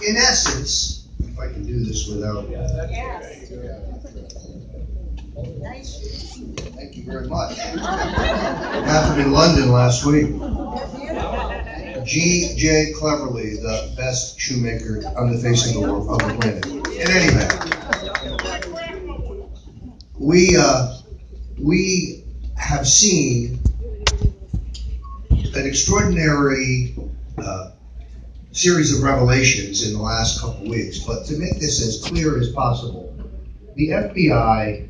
in essence, if I can do this without... Thank you very much. It happened in London last week. G.J. Cleverly, the best shoemaker on the face of the world, of the planet. In any event, we have seen an extraordinary series of revelations in the last couple of weeks. But to make this as clear as possible, the FBI,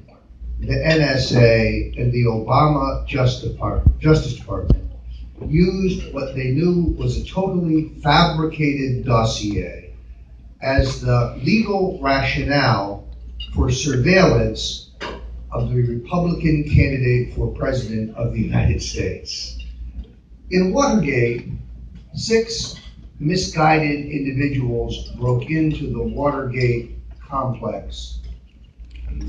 the NSA, and the Obama Justice Department used what they knew was a totally fabricated dossier as the legal rationale for surveillance of the Republican candidate for president of the United States. In Watergate, 6 misguided individuals broke into the Watergate complex.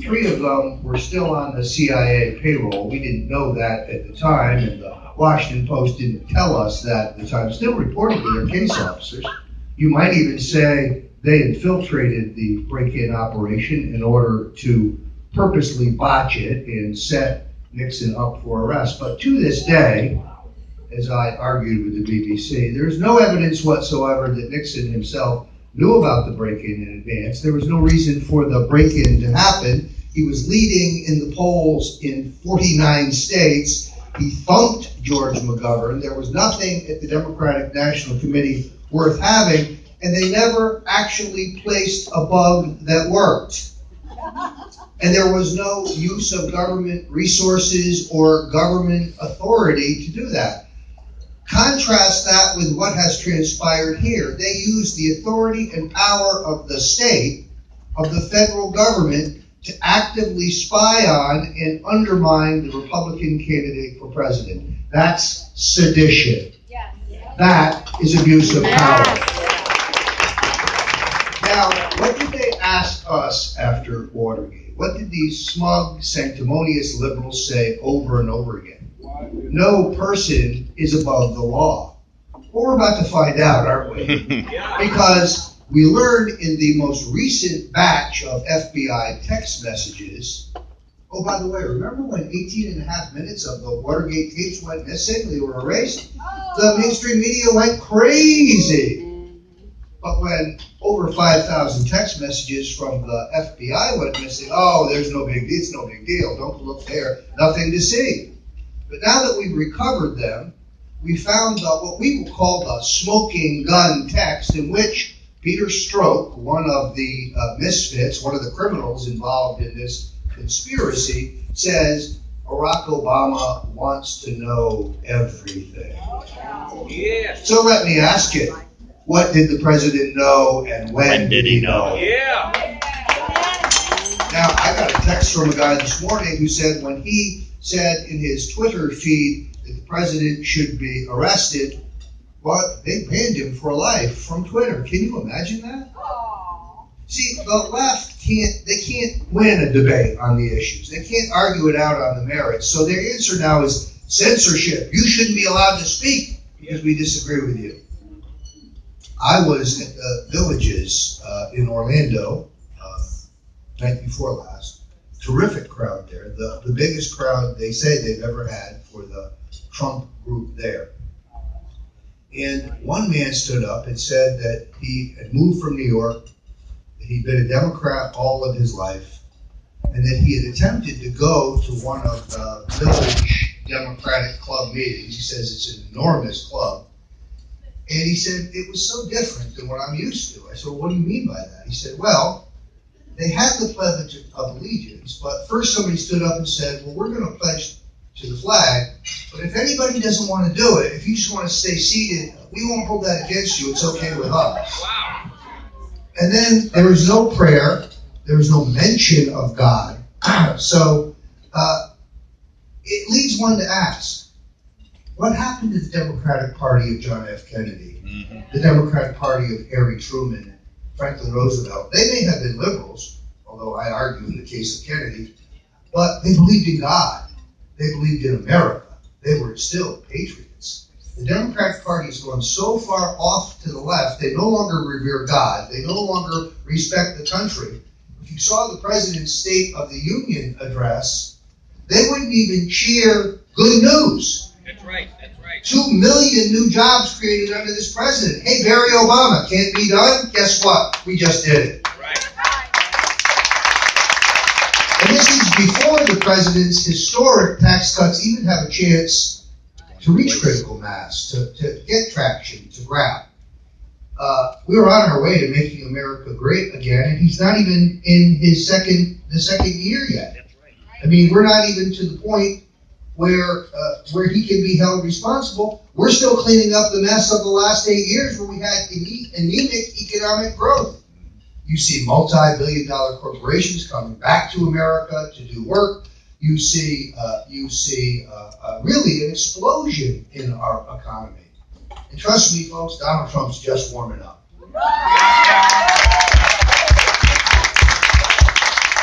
3 of them were still on the CIA payroll. We didn't know that at the time, and the Washington Post didn't tell us that at the time. Still reportedly, they're case officers. You might even say they infiltrated the break-in operation in order to purposely botch it and set Nixon up for arrest. But to this day, as I argued with the BBC, there's no evidence whatsoever that Nixon himself knew about the break-in in advance. There was no reason for the break-in to happen. He was leading in the polls in 49 states. He thumped George McGovern. There was nothing at the Democratic National Committee worth having, and they never actually placed a bug that worked. And there was no use of government resources or government authority to do that. Contrast that with what has transpired here. They used the authority and power of the state, of the federal government, to actively spy on and undermine the Republican candidate for president. That's sedition. That is abuse of power. Now, what did they ask us after Watergate? What did these smug, sanctimonious liberals say over and over again? No person is above the law. Well, we're about to find out, aren't we? Because we learned in the most recent batch of FBI text messages, oh, by the way, remember when 18 and a half minutes of the Watergate tapes went missing? They were erased? The mainstream media went crazy. But when over 5,000 text messages from the FBI went missing, oh, there's no big deal, it's no big deal, don't look there, nothing to see. But now that we've recovered them, we found what we will call the smoking gun text, in which Peter Strzok, one of the misfits, one of the criminals involved in this conspiracy, says Barack Obama wants to know everything. Yeah. So let me ask you, what did the president know and when did he know? Yeah. Now, I got a text from a guy this morning who said when he said in his Twitter feed that the president should be arrested, well, they banned him for life from Twitter. Can you imagine that? Aww. See, the left can't win a debate on the issues. They can't argue it out on the merits. So their answer now is censorship. You shouldn't be allowed to speak because we disagree with you. I was at the Villages in Orlando night before last. Terrific crowd there. The biggest crowd they say they've ever had for the Trump group there. And one man stood up and said that he had moved from New York, that he'd been a Democrat all of his life, and that he had attempted to go to one of the village Democratic club meetings. He says it's an enormous club. And he said, it was so different than what I'm used to. I said, well, what do you mean by that? He said, well, they had the Pledge of Allegiance, but first somebody stood up and said, well, we're going to pledge to the flag, but if anybody doesn't want to do it, if you just want to stay seated, we won't hold that against you. It's okay with us. Wow. And then there was no prayer. There was no mention of God. So it leads one to ask, what happened to the Democratic Party of John F. Kennedy, the Democratic Party of Harry Truman, and Franklin Roosevelt? They may have been liberals, although I argue in the case of Kennedy, but they believed in God. They believed in America. They were still patriots. The Democratic Party has gone so far off to the left, they no longer revere God. They no longer respect the country. If you saw the President's State of the Union address, they wouldn't even cheer good news. That's right, that's right. 2 million new jobs created under this president. Hey, Barry Obama, can't be done? Guess what? We just did it. Right. And this is before the president's historic tax cuts even have a chance to reach critical mass, to get traction, to grab. We were on our way to making America great again, and he's not even in the second year yet. I mean, we're not even to the point where he can be held responsible. We're still cleaning up the mess of the last 8 years where we had anemic economic growth. You see multi-billion-dollar corporations coming back to America to do work. You see really an explosion in our economy. And trust me, folks, Donald Trump's just warming up.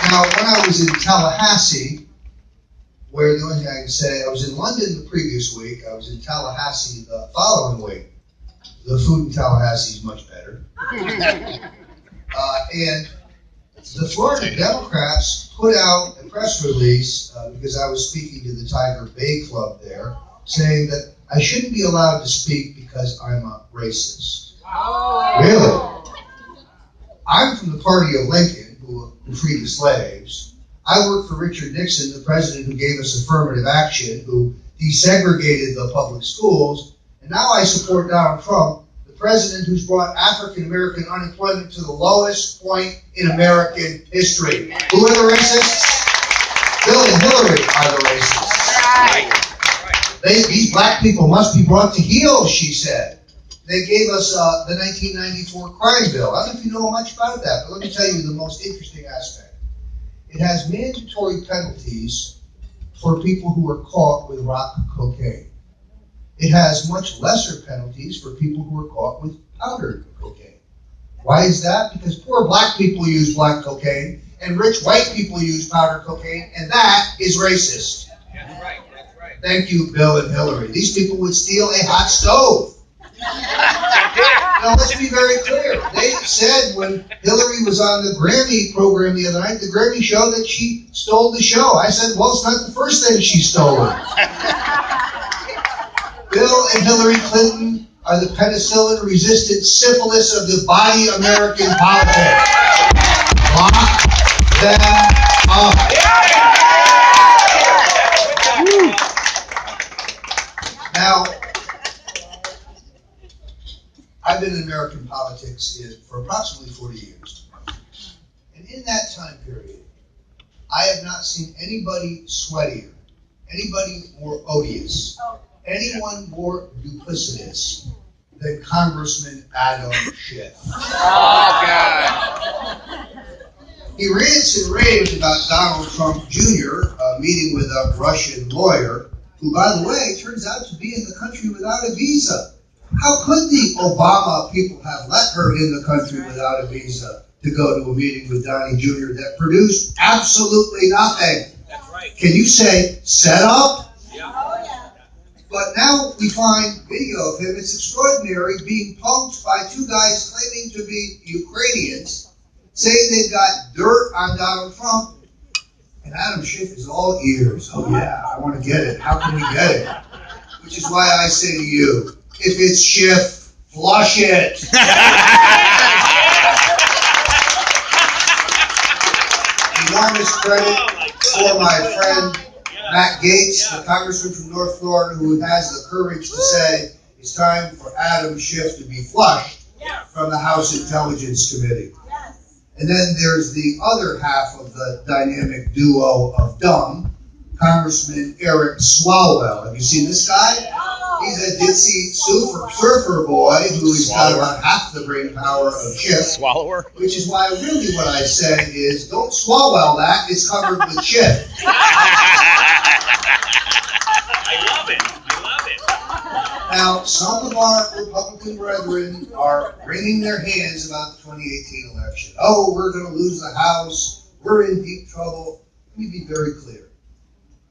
Now, when I was in Tallahassee, where the only thing I can say, I was in London the previous week, I was in Tallahassee the following week. The food in Tallahassee is much better. And the Florida Democrats put out a press release, because I was speaking to the Tiger Bay Club there, saying that I shouldn't be allowed to speak because I'm a racist. Oh. Really? I'm from the party of Lincoln, who freed the slaves. I worked for Richard Nixon, the president who gave us affirmative action, who desegregated the public schools. And now I support Donald Trump, the president who's brought African American unemployment to the lowest point in American history. Who are the racists? Bill and Hillary are the racists. Right. These black people must be brought to heel, she said. They gave us the 1994 crime bill. I don't know if you know much about that, but let me tell you the most interesting aspect. It has mandatory penalties for people who are caught with rock cocaine. It has much lesser penalties for people who are caught with powdered cocaine. Why is that? Because poor black people use black cocaine, and rich white people use powdered cocaine, and that is racist. That's right, that's right. Thank you, Bill and Hillary. These people would steal a hot stove. Now, let's be very clear. They said when Hillary was on the Grammy program the other night, the Grammy show, that she stole the show. I said, well, it's not the first thing she's stolen. Bill and Hillary Clinton are the penicillin-resistant syphilis of the body American politics. Lock them up. Now, I've been in American politics for approximately 40 years. And in that time period, I have not seen anybody sweatier, anybody more odious, anyone more duplicitous than Congressman Adam Schiff. Oh, God. He rants and raves about Donald Trump Jr. Meeting with a Russian lawyer, who, by the way, turns out to be in the country without a visa. How could the Obama people have let her in the country without a visa to go to a meeting with Donnie Jr. that produced absolutely nothing? That's right. Can you say set up? Yeah. But now we find video of him. It's extraordinary, being punked by two guys claiming to be Ukrainians, saying they've got dirt on Donald Trump. And Adam Schiff is all ears. Oh yeah, I want to get it. How can we get it? Which is why I say to you, if it's Schiff, flush it. Enormous credit for my friend Matt Gaetz, the congressman from North Florida, who has the courage to say it's time for Adam Schiff to be flushed from the House Intelligence Committee. And then there's the other half of the dynamic duo of dumb, Congressman Eric Swalwell. Have you seen this guy? He's a ditzy surfer boy who's got about half the brain power of Schiff. Swallower? Which is why really what I say is, don't swallow that, it's covered with Schiff. I love it. I love it. Now, some of our Republican brethren are wringing their hands about the 2018 election. Oh, we're going to lose the House. We're in deep trouble. Let me be very clear.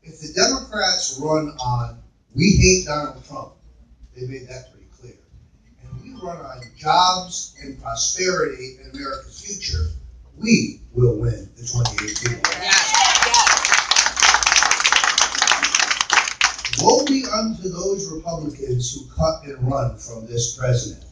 If the Democrats run on, we hate Donald Trump, They made that pretty clear. And we run on jobs and prosperity and America's future, we will win the 2018 election. Woe be unto those Republicans who cut and run from this president.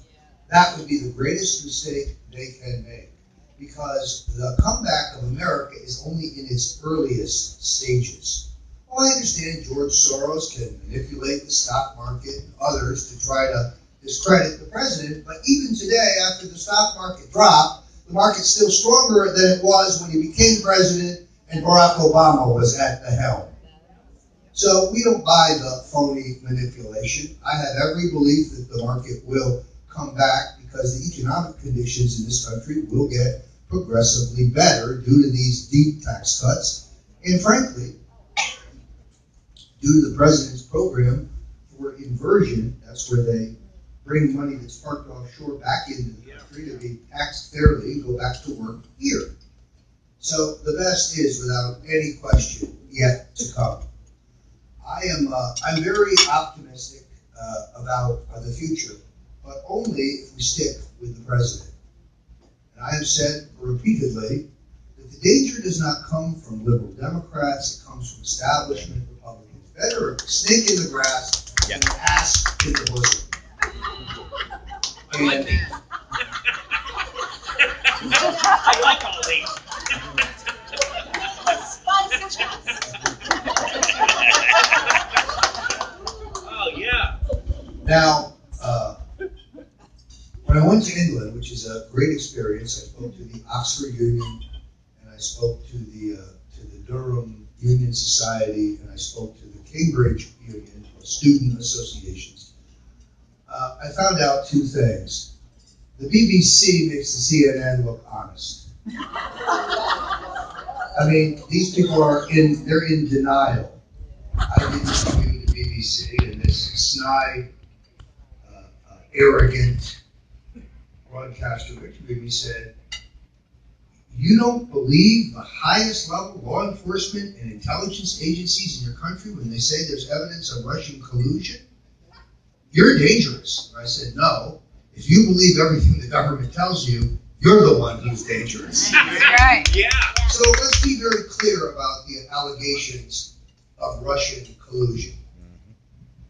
That would be the greatest mistake they can make, because the comeback of America is only in its earliest stages. Well, I understand George Soros can manipulate the stock market and others to try to discredit the president, but even today, after the stock market dropped, the market's still stronger than it was when he became president and Barack Obama was at the helm. So we don't buy the phony manipulation. I have every belief that the market will come back because the economic conditions in this country will get progressively better due to these deep tax cuts. And frankly, due to the president's program for inversion, that's where they bring money that's parked offshore back into the country to be taxed fairly and go back to work here. So the best is, without any question, yet to come. I'm very optimistic about the future, but only if we stick with the president. And I have said repeatedly that the danger does not come from liberal Democrats, it comes from establishment Republicans. Better a snake in the grass than an ass in the bosom. I like that. I like all these. Oh, yeah. Now, when I went to England, which is a great experience, I spoke to the Oxford Union, and I spoke to the Durham Union Society, and I spoke to the Cambridge Union, student associations. I found out two things. The BBC makes the CNN look honest. I mean, these people they're in denial. I didn't interview the BBC, and this snide, arrogant broadcaster interviewed me, said, "You don't believe the highest level law enforcement and intelligence agencies in your country when they say there's evidence of Russian collusion? You're dangerous." And I said, "No. If you believe everything the government tells you, you're the one who's dangerous." Right. Yeah. So let's be very clear about the allegations of Russian collusion.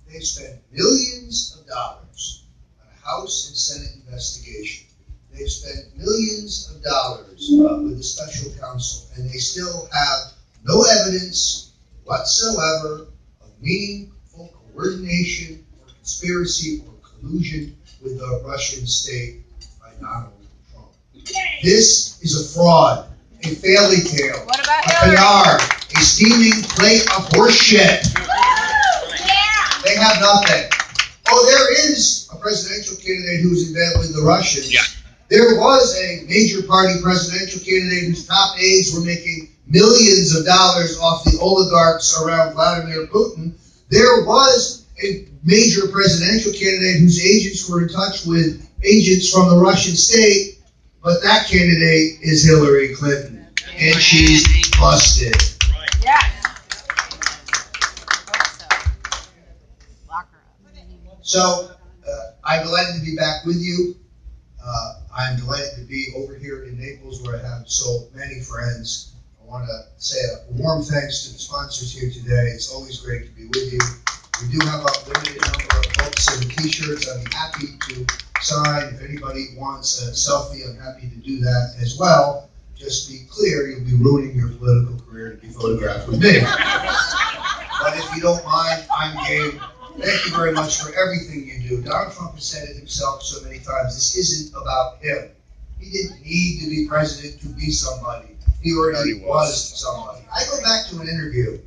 They've spent millions of dollars on a House and Senate investigation. They've spent millions of dollars with the special counsel, and they still have no evidence whatsoever of meaningful coordination or conspiracy or collusion with the Russian state by Donald Trump. This is a fraud, a fairy tale, What about a Hillary? canard, a steaming plate of horseshit. They have nothing. Oh, there is a presidential candidate who's in bed with the Russians. Yeah. There was a major party presidential candidate whose top aides were making millions of dollars off the oligarchs around Vladimir Putin. There was a major presidential candidate whose agents were in touch with agents from the Russian state, but that candidate is Hillary Clinton, and she's busted. Right. Yeah. Lock her up. So, I'm delighted to be back with you. I'm delighted to be over here in Naples where I have so many friends. I want to say a warm thanks to the sponsors here today. It's always great to be with you. We do have a limited number of books and t-shirts. I'd be happy to sign. If anybody wants a selfie, I'm happy to do that as well. Just be clear, you'll be ruining your political career to be photographed with me. But if you don't mind, I'm game. Thank you very much for everything you do. Donald Trump has said it himself so many times, this isn't about him. He didn't need to be president to be somebody. He already was somebody. I go back to an interview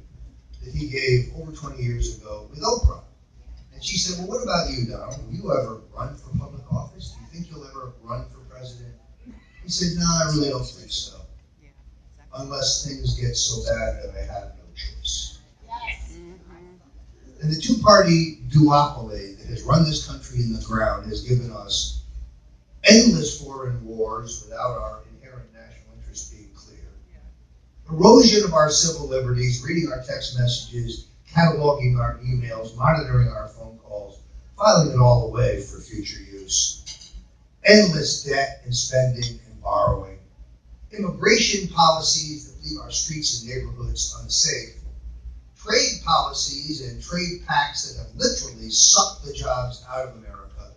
that he gave over 20 years ago with Oprah. And she said, "Well, what about you, Donald? Will you ever run for public office? Do you think you'll ever run for president?" He said, "No, I really don't think so. Unless things get so bad that I have no choice." And the two-party duopoly that has run this country in the ground has given us endless foreign wars without our inherent national interest being clear. Erosion of our civil liberties, reading our text messages, cataloging our emails, monitoring our phone calls, filing it all away for future use, endless debt and spending and borrowing, immigration policies that leave our streets and neighborhoods unsafe, trade policies and trade pacts that have literally sucked the jobs out of America,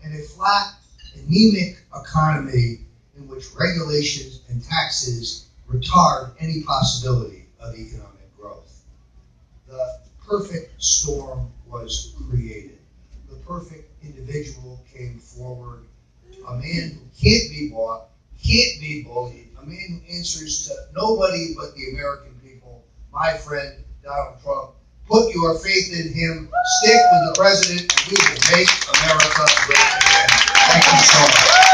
and a flat, anemic economy in which regulations and taxes retard any possibility of economic growth. The perfect storm was created. The perfect individual came forward. A man who can't be bought, can't be bullied, a man who answers to nobody but the American people, my friend Donald Trump. Put your faith in him, stick with the president, and we will make America great again. Thank you so much.